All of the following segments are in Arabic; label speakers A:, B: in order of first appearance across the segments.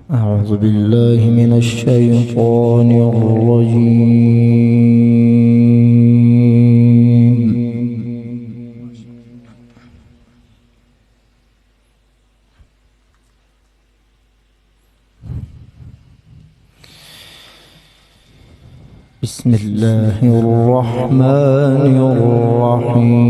A: أعوذ بالله من الشيطان الرجيم. بسم الله الرحمن الرحيم.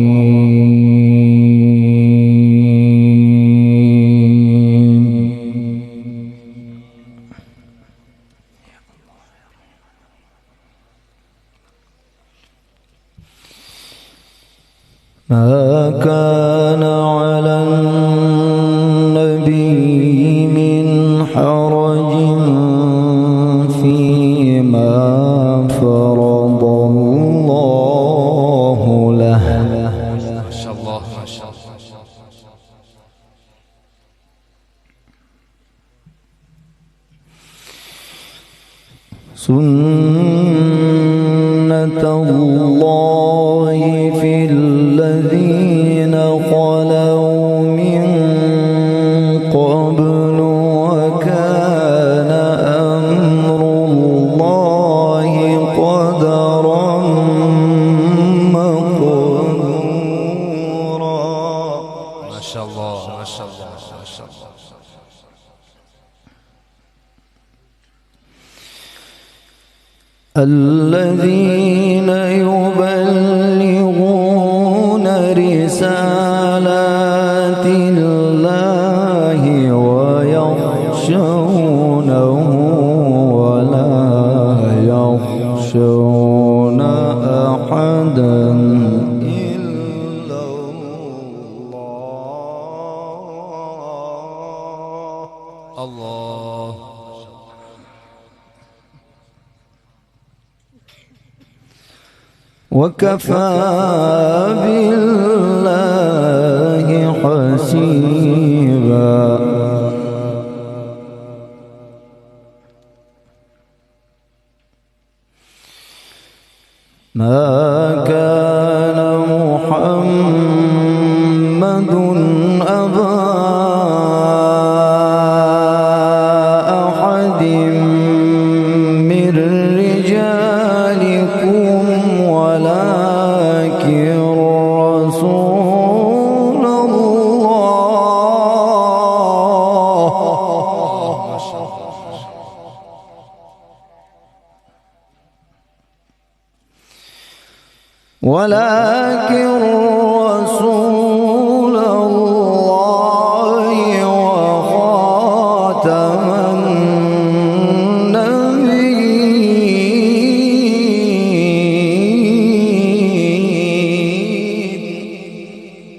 A: ما كان على النبي من حرج فيما فرض الله له.
B: ما شاء الله ما شاء الله.
A: سنة الله في الذين خلوا من قبل وكان أمر الله قدرا مقدورا.
B: ما شاء الله ما شاء الله ما شاء الله.
A: الذين يبلغون رسالات الله ويخشونه ولا يخشون أحدا إلا الله.
B: الله.
A: وكفى بالله حسيبا. ما كان محمد أبا أحد من رجالكم ولكن رسول الله.
B: ما شاء الله.
A: ولكن رسول الله وخاتم النبيين.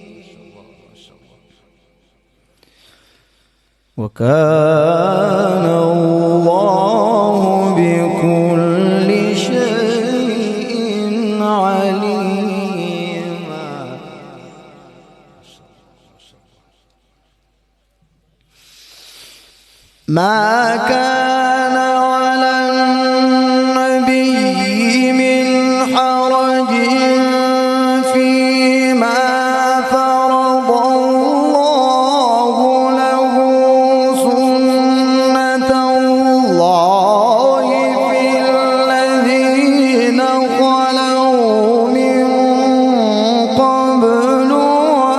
A: وكان الله بكل شيء عليما. ما كان على النبي من حرج فيما فرض الله له. سنة الله في الذين خلوا من قبل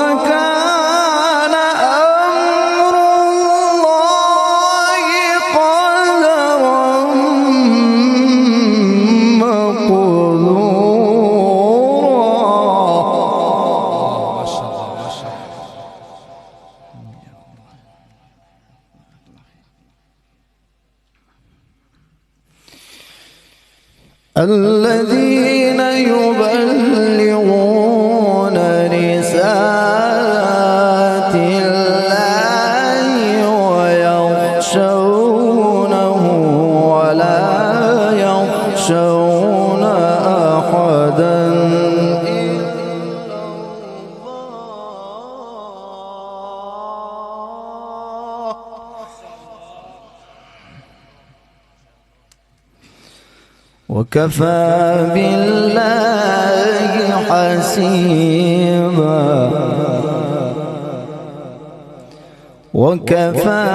A: وكان أمر الله قدرا مقدورا.
B: ما شاء الله ما شاء الله.
A: الذين يبلغون رسالات الله ويخشونه ولا يخشون أحدا إلا الله. وكفى بالله حسيبا. وكفى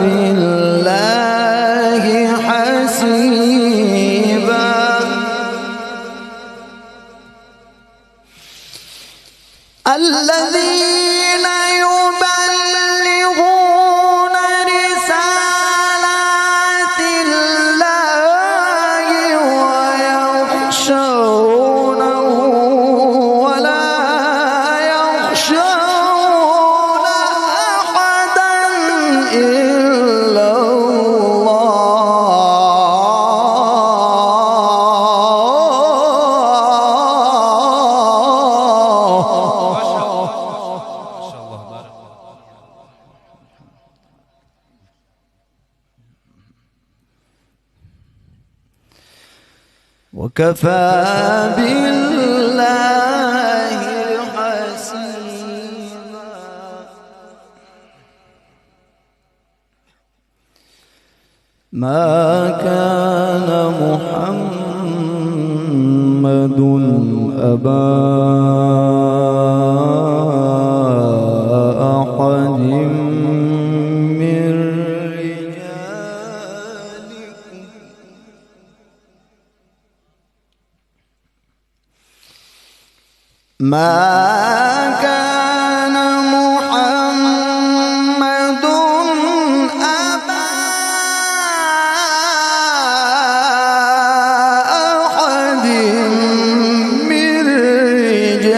A: بالله حسيبا الذين يبلغون رسالات الله ويخشونه ولا يخشون أحدا إلا وكفى بالله حسيبا ما كان محمد أبا أحد من رجالكم ما كان محمد أبا أحد من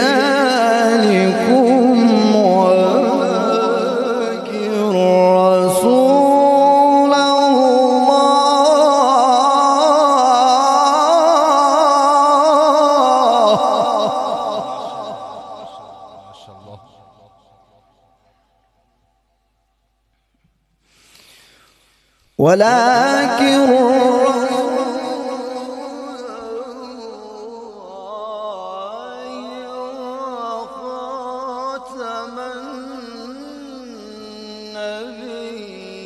A: رجالكم ولكن رسول ولكن خاتم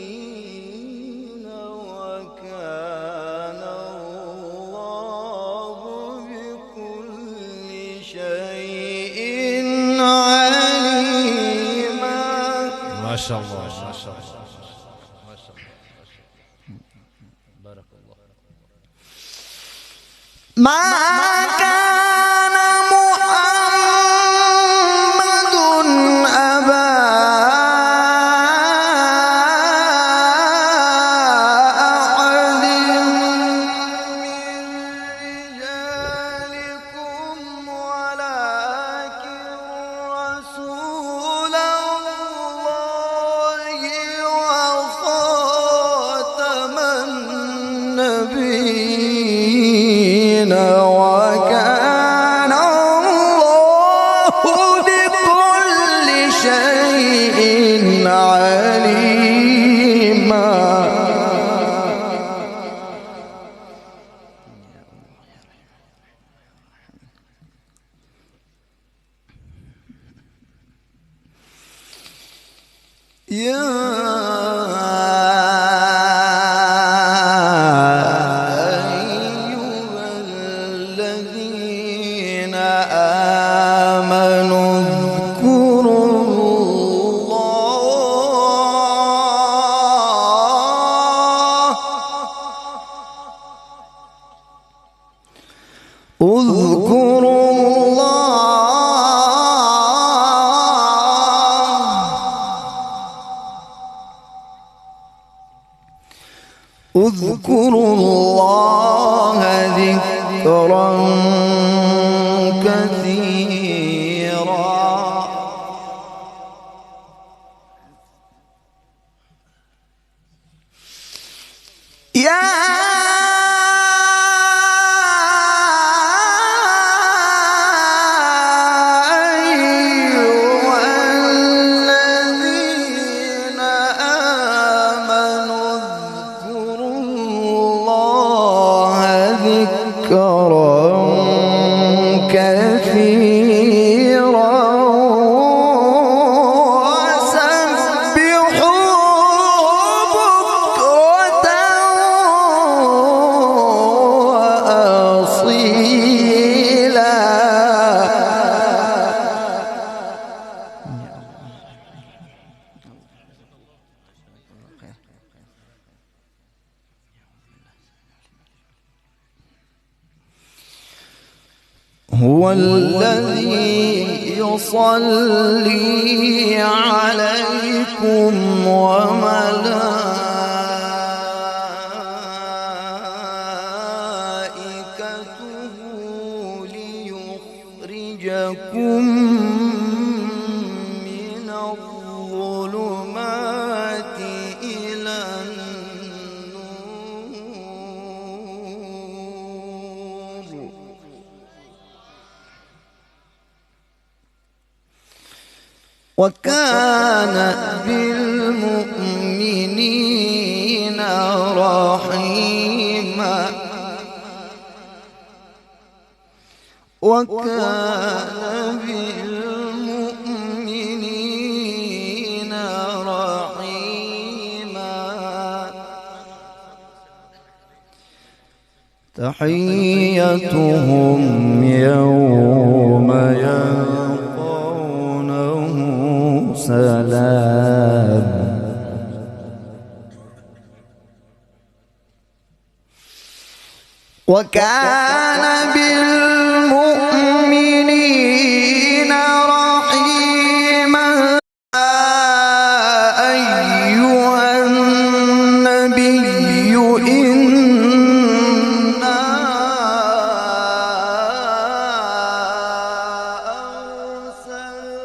A: النبيين وكان الله بكل شيء عليما.
B: ما شاء الله ما شاء الله.
A: ما كان محمد أبا أحد من رجالكم ولكن رسول الله وخاتم النبيين وكان الله بكل شيء عليما. يا أيها الذين آمنوا اذكروا الله اذكروا الله ذكرا كثيرا. يا أيها الذين آمنوا اذكروا الله ذكرا هو الذي يصلي عليكم وملائكته ليخرجكم من الظلمات إلى النور وكان بالمؤمنين رحيما وكان بالمؤمنين رحيما تحيتهم يوم يلقونه سلام وكان بالمؤمنين رحيما أيها النبي إنا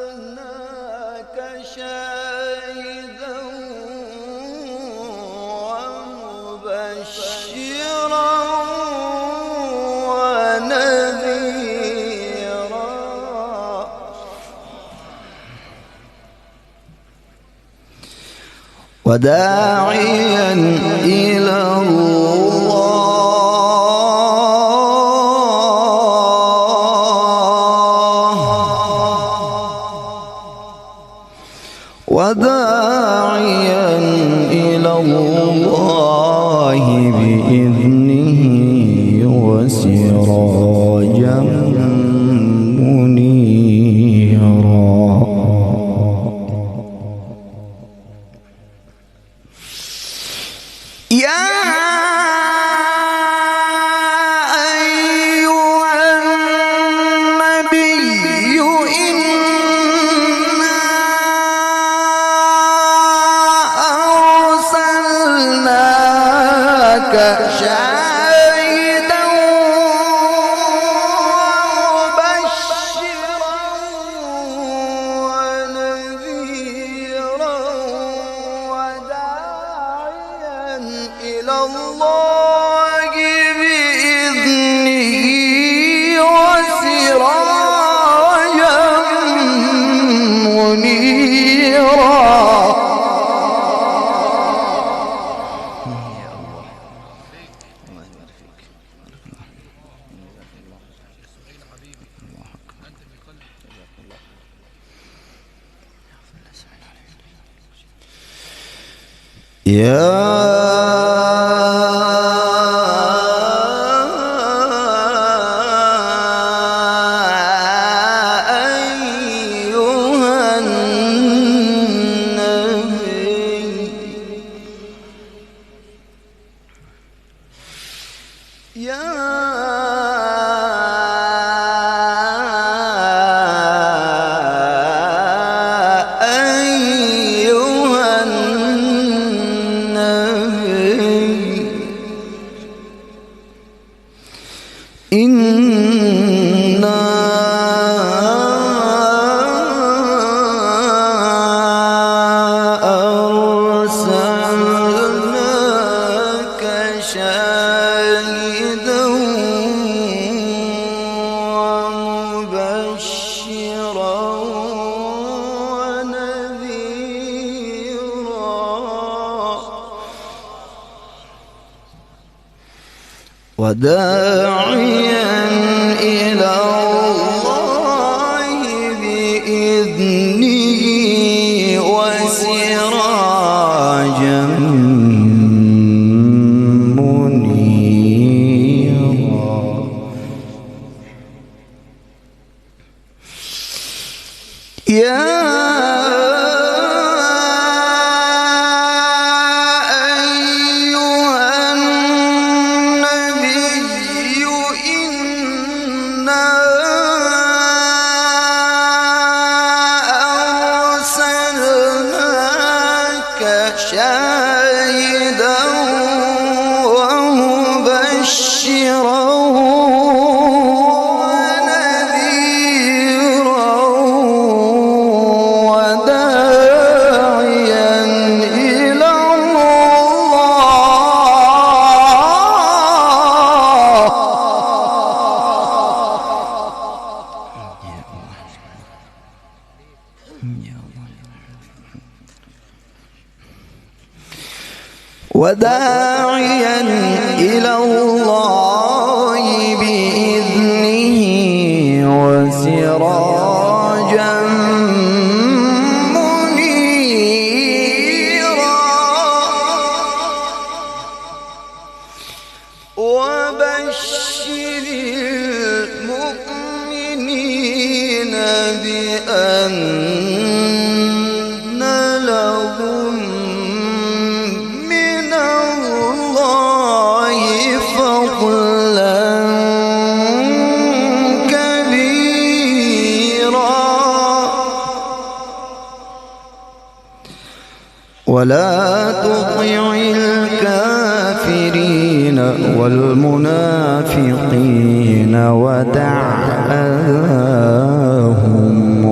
A: أرسلناك شاهدا ومبشرا وداعيا إلى الله وداعيا إلى الله بإذنه وسراجا منيرا يا أيها النبي إنا أرسلناك شاهدا ومبشرا ونذيرا وداعيا إلى الله بإذنه وسراجا منيرا أيها النبي إنا أرسلناك شاهدا ومبشرا ونذيرا وداعيا إلى الله بإذنه وسراجا منيرا يا أيها النبي إنا شاهدا ومبشرا ونذيرا وداعيا إلى وداعيا إلى الله بإذنه وسراجا منيرا وبشر المؤمنين بأن لهم فضلا كبيرا ولا تطع الكافرين والمنافقين ودع أذاهم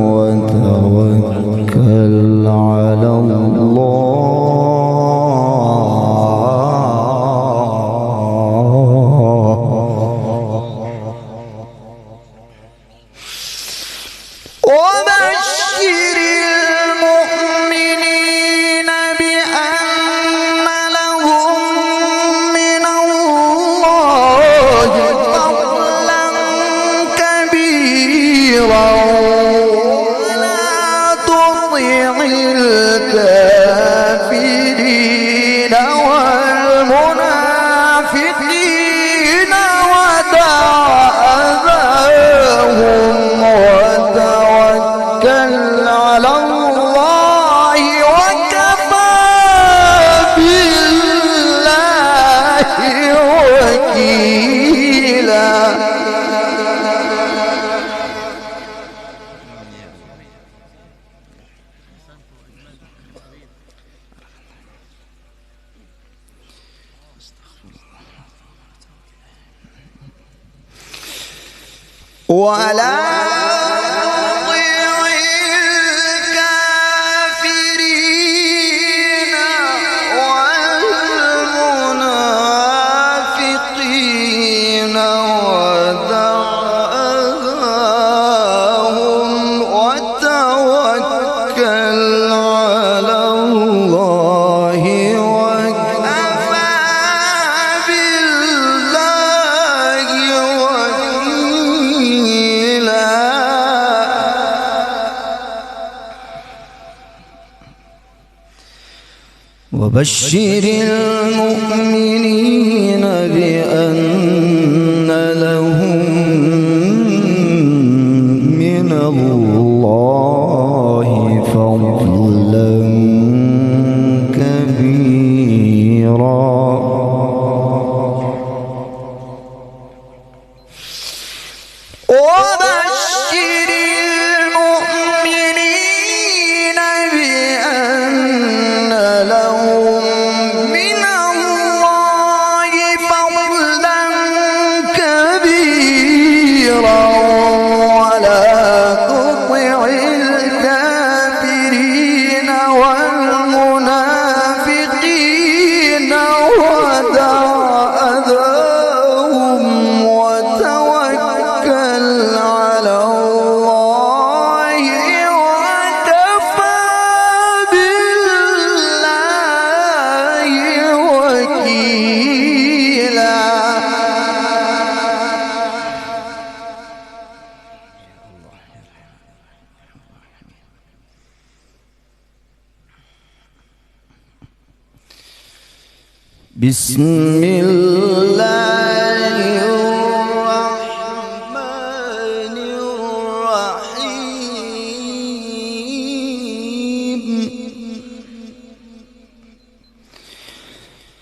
A: وتوكل على الله وبشر المؤمنين بأن لهم من الله فضلا كبيرا ولا تطع الكافرين والمنافقين ودع أذاهم وتوكل على الله وكفى بالله وكيلا ولا تطع الكافرين والمنافقين ودع أذاهم وتوكل على الله وكفى بالله وكيلا وبشر المؤمنين بأن لهم من الله فضلا كبيرا وبشر المؤمنين بأن لهم من الله فضلا كبيرا ولا تطع الكافرين والمنافقين ودع أذاهم وتوكل على الله وكفى بالله وكيلا بسم الله الرحمن الرحيم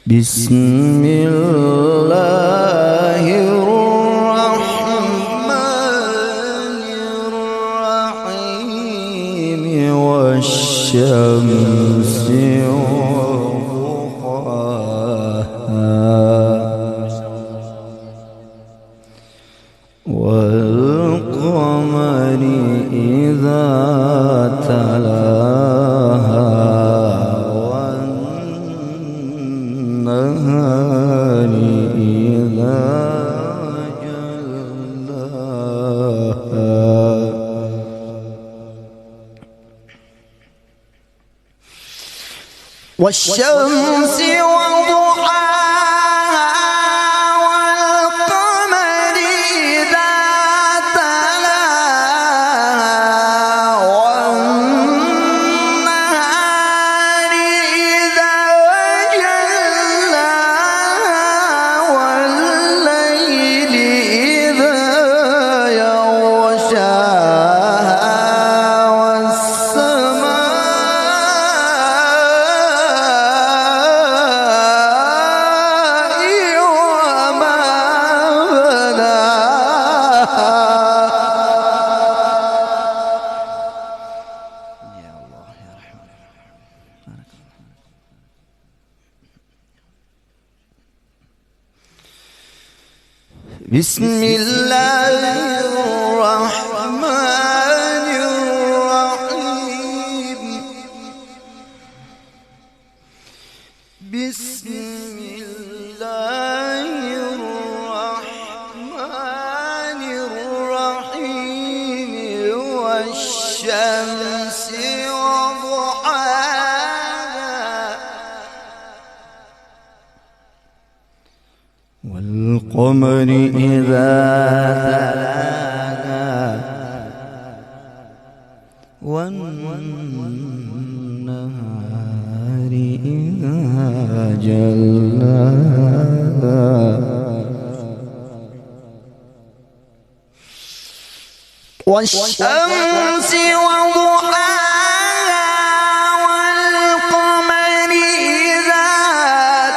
A: بسم الله الرحمن الرحيم والشمس والنهار إذا جلاها والشمس وضحاها والقمر إذا تلاها والنهار إذا جلاها والليل إذا يغشاها بسم الله الرحمن الرحيم بسم الله الرحمن الرحيم والشمس وضحاها والقمر إذا تلاها والنهار إذا جلاها والشمس وضحاها والقمر إذا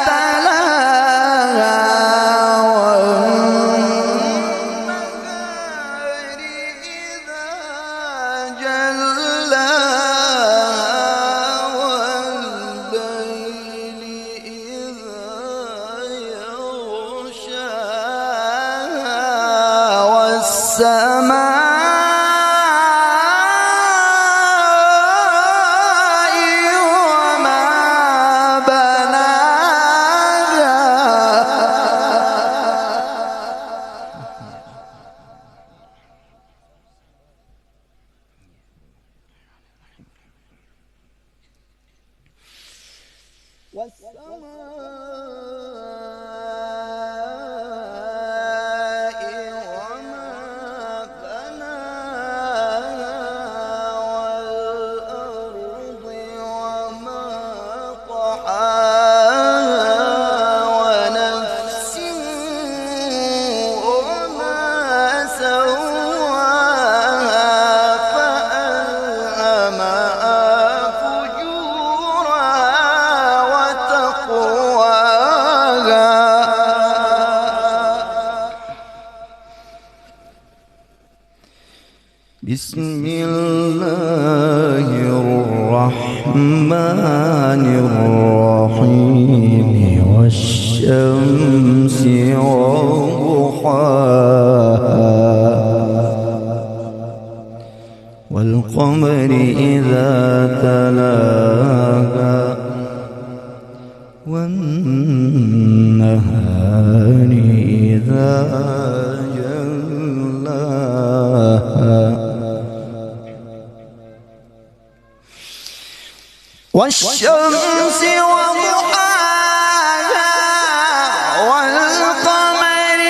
A: تلاها والنهار إذا جلاها والليل إذا يغشاها والسماء والسماء وما بناها والأرض وما طحاها ونفس وما سواها فألهمها بسم الله الرحمن الرحيم والشمس وضحاها والقمر إذا تلاها والنهار إذا جلاها والشمس وضحاها والقمر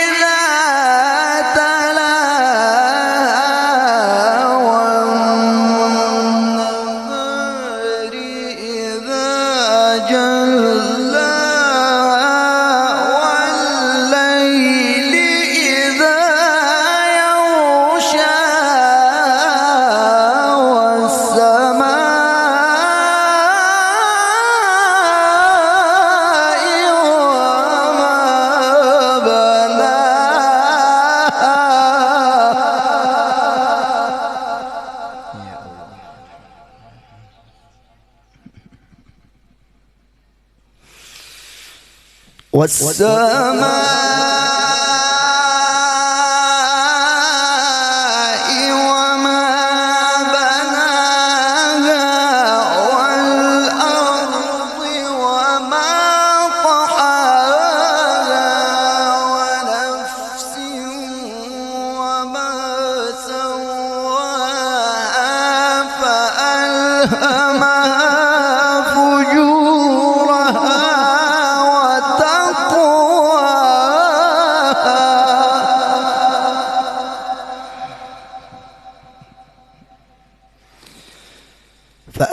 A: إذا تلاها والنهار إذا جلاها والليل إذا يغشاها والسماء والسماء وما بناها والأرض وما طحاها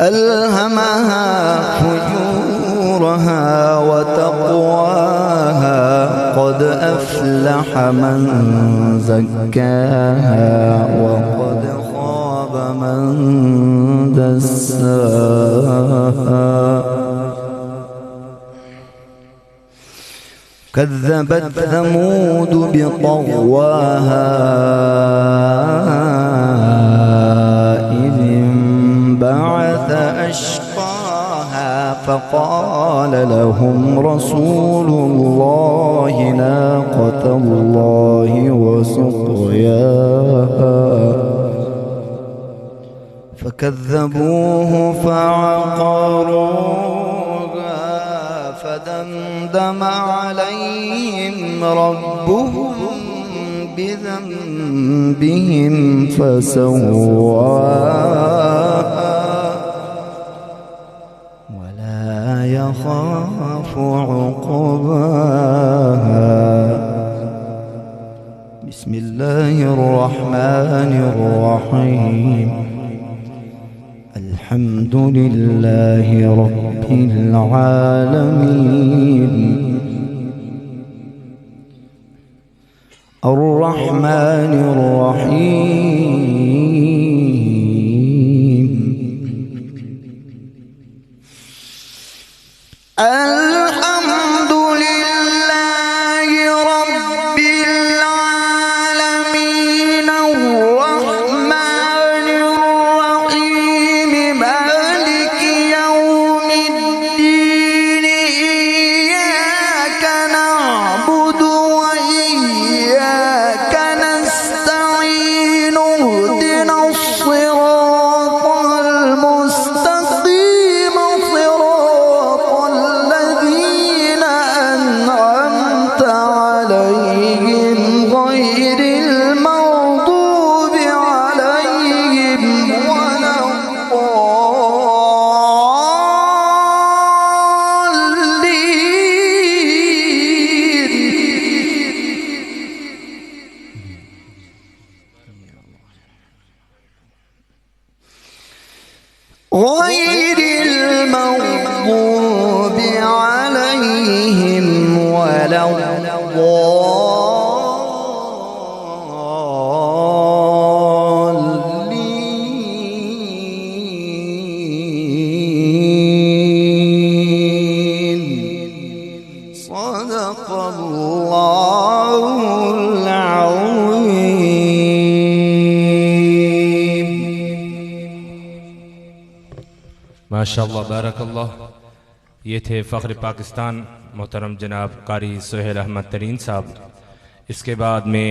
A: ألهمها فجورها وتقواها قد أفلح من زكاها وقد خاب من دساها كذبت ثمود بطغواها إذ انبعث أشقاها فقال لهم رسول الله ناقة الله وسقياها فكذبوه فعقروها فدمدم عليهم ربهم بذنبهم فسواها ولا يخاف عقباها. بسم الله الرحمن الرحيم. الحمد لله رب العالمين الرحمن الرحيم الحمد لله رب العالمين الرحمن الرحيم مالك يوم الدين إياك نعبد وإياك نستعين اهدنا الصراط المستقيم صراط الذين أنعمت عليهم غير المغضوب عليهم ولا غير المغضوب عليهم ولا الضالين. صدق الله العظيم.
B: माशाअल्लाह बारकल्लाह। ये थे फ़ख्र पाकिस्तान मोहतरम जनाब कारी सुहेल अहमद तरीन साहब। इसके बाद में